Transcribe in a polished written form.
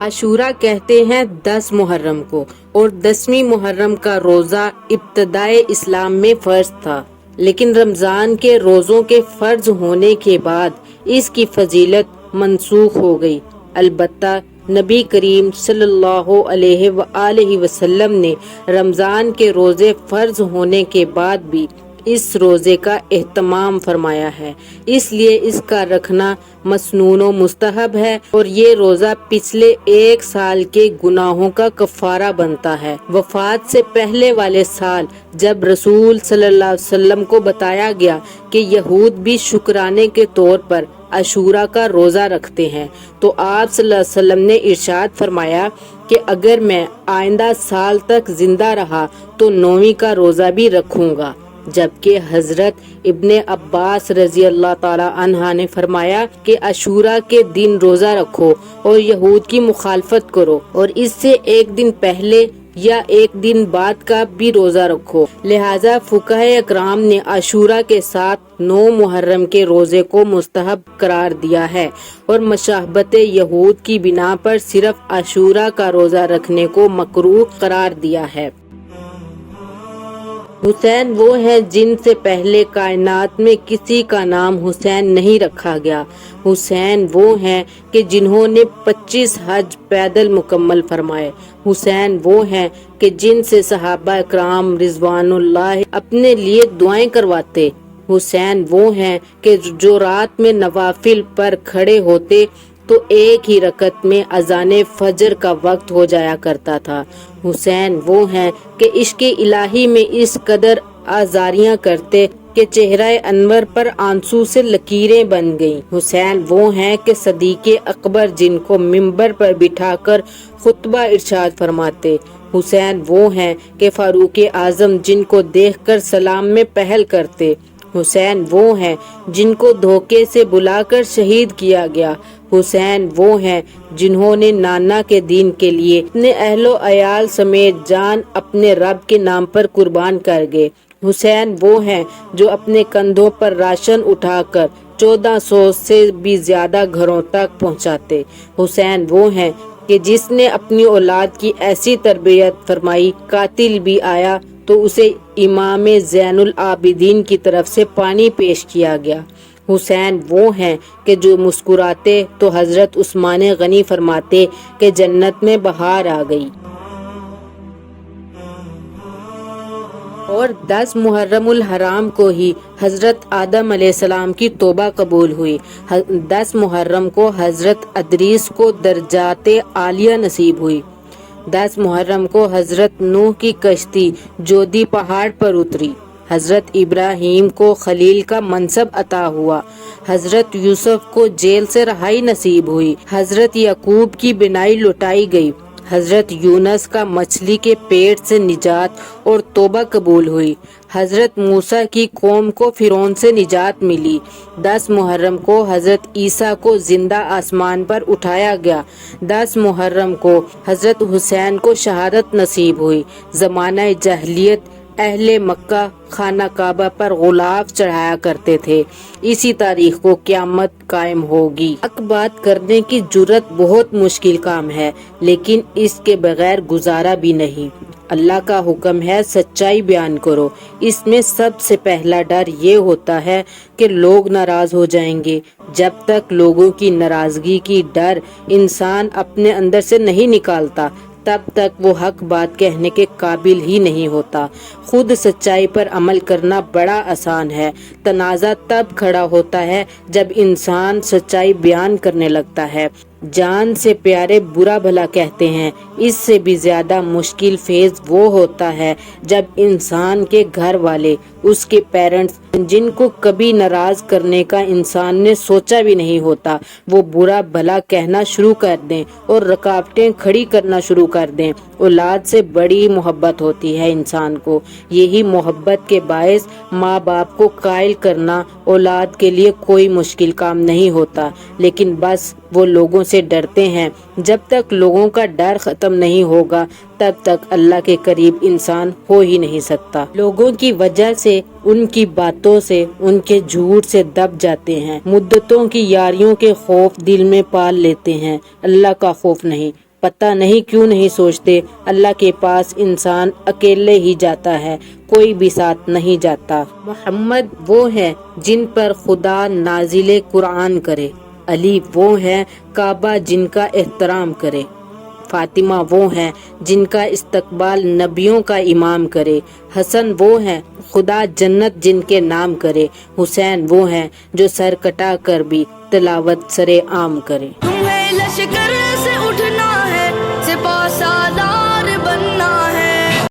عاشورہ کہتے ہیں 10 محرم کو، اور 10ویں محرم کا روزہ ابتدائے اسلام میں فرض تھا، لیکن رمضان کے روزوں کے فرض ہونے کے بعد اس کی فضیلت منسوخ ہو گئی۔ البتہ نبی کریم صلی اللہ علیہ وآلہ وسلم نے رمضان کے روزے فرض ہونے کے بعد بھی اس روزے کا اہتمام فرمایا ہے، اس لیے اس کا رکھنا مسنون و مستحب ہے، اور یہ روزہ پچھلے 1 سال کے گناہوں کا کفارہ بنتا ہے۔ وفات سے پہلے والے سال جب رسول صلی اللہ علیہ وسلم کو بتایا گیا کہ یہود بھی شکرانے کے طور پر عاشورہ کا روزہ رکھتے ہیں، تو آپ صلی اللہ علیہ وسلم نے ارشاد فرمایا کہ اگر میں آئندہ سال تک زندہ رہا تو 9ویں کا روزہ بھی رکھوں گا، جبکہ حضرت ابن عباس رضی اللہ تعالی عنہ نے فرمایا کہ عاشورہ کے دن روزہ رکھو اور یہود کی مخالفت کرو، اور اس سے 1 دن پہلے یا 1 دن بعد کا بھی روزہ رکھو۔ لہٰذا فقہاء اکرام نے عاشورہ کے ساتھ 9 محرم کے روزے کو مستحب قرار دیا ہے، اور مشابہت یہود کی بنا پر صرف عاشورہ کا روزہ رکھنے کو مکروہ قرار دیا ہے۔ حسین وہ ہیں جن سے پہلے کائنات میں کسی کا نام حسین نہیں رکھا گیا۔ حسین وہ ہیں کہ جنہوں نے 25 حج پیدل مکمل فرمائے۔ حسین وہ ہیں کہ جن سے صحابہ اکرام رضوان اللہ اپنے لیے دعائیں کرواتے۔ حسین وہ ہیں کہ جو رات میں نوافل پر کھڑے ہوتے تو ایک ہی رکعت میں اذان فجر کا وقت ہو جایا کرتا تھا۔ حسین وہ ہیں کہ عشق الہی میں اس قدر آزاریاں کرتے کہ چہرہ انور پر آنسو سے لکیریں بن گئیں۔ حسین وہ ہیں کہ صدیق اکبر جن کو منبر پر بٹھا کر خطبہ ارشاد فرماتے۔ حسین وہ ہیں کہ فاروق اعظم جن کو دیکھ کر سلام میں پہل کرتے۔ حسین وہ ہیں جن کو دھوکے سے بلا کر شہید کیا گیا۔ حسین وہ ہیں جنہوں نے نانا کے دین کے لیے اپنے اہل و عیال سمیت جان اپنے رب کے نام پر قربان کر گئے۔ حسین وہ ہیں جو اپنے کندھوں پر راشن اٹھا کر 1400 سے بھی زیادہ گھروں تک پہنچاتے۔ حسین وہ ہیں کہ جس نے اپنی اولاد کی ایسی تربیت فرمائی، قاتل بھی آیا تو اسے امام زین العابدین کی طرف سے پانی پیش کیا گیا۔ حسین وہ ہیں کہ جو مسکراتے تو حضرت عثمان غنی فرماتے کہ جنت میں بہار آ گئی۔ اور 10 محرم الحرام کو ہی حضرت آدم علیہ السلام کی توبہ قبول ہوئی۔ 10 محرم کو حضرت ادریس کو درجات عالیہ نصیب ہوئی۔ 10 محرم کو حضرت نوح کی کشتی جودی پہاڑ پر اتری۔ حضرت ابراہیم کو خلیل کا منصب عطا ہوا۔ حضرت یوسف کو جیل سے رہائی نصیب ہوئی۔ حضرت یعقوب کی بینائی لوٹائی گئی۔ حضرت یونس کا مچھلی کے پیٹ سے نجات اور توبہ قبول ہوئی۔ حضرت موسیٰ کی قوم کو فرعون سے نجات ملی۔ 10 محرم کو حضرت عیسیٰ کو زندہ آسمان پر اٹھایا گیا۔ 10 محرم کو حضرت حسین کو شہادت نصیب ہوئی۔ زمانہ جاہلیت اہل مکہ خانہ کعبہ پر غلاف چڑھایا کرتے تھے۔ اسی تاریخ کو قیامت قائم ہوگی۔ حق بات کرنے کی جرات بہت مشکل کام ہے، لیکن اس کے بغیر گزارا بھی نہیں۔ اللہ کا حکم ہے سچائی بیان کرو۔ اس میں سب سے پہلا ڈر یہ ہوتا ہے کہ لوگ ناراض ہو جائیں گے۔ جب تک لوگوں کی ناراضگی کی ڈر انسان اپنے اندر سے نہیں نکالتا، تب تک وہ حق بات کہنے کے قابل ہی نہیں ہوتا۔ خود سچائی پر عمل کرنا بڑا آسان ہے۔ تنازع تب کھڑا ہوتا ہے جب انسان سچائی بیان کرنے لگتا ہے۔ جان سے پیارے برا بھلا کہتے ہیں۔ اس سے بھی زیادہ مشکل فیز وہ ہوتا ہے جب انسان کے گھر والے، اس کے پیرنٹس، جن کو کبھی ناراض کرنے کا انسان نے سوچا بھی نہیں ہوتا، وہ برا بھلا کہنا شروع کر دیں اور رکاوٹیں کھڑی کرنا شروع کر دیں۔ اولاد سے بڑی محبت ہوتی ہے انسان کو۔ یہی محبت کے باعث ماں باپ کو قائل کرنا اولاد کے لیے کوئی مشکل کام نہیں ہوتا، لیکن بس وہ لوگوں سے ڈرتے ہیں۔ جب تک لوگوں کا ڈر ختم نہیں ہوگا تب تک اللہ کے قریب انسان ہو ہی نہیں سکتا۔ لوگوں کی وجہ سے، ان کی باتوں سے، ان کے جھوٹ سے دب جاتے ہیں۔ مدتوں کی یاریوں کے خوف دل میں پال لیتے ہیں، اللہ کا خوف نہیں۔ پتہ نہیں کیوں نہیں سوچتے اللہ کے پاس انسان اکیلے ہی جاتا ہے، کوئی بھی ساتھ نہیں جاتا۔ محمد وہ ہیں جن پر خدا نازل قرآن کرے، علی وہ ہیں کعبہ جن کا احترام کرے، فاطمہ وہ ہیں جن کا استقبال نبیوں کا امام کرے، حسن وہ ہیں خدا جنت جن کے نام کرے، حسین وہ ہیں جو سر کٹا کر بھی تلاوت سرے عام کرے۔ لشکر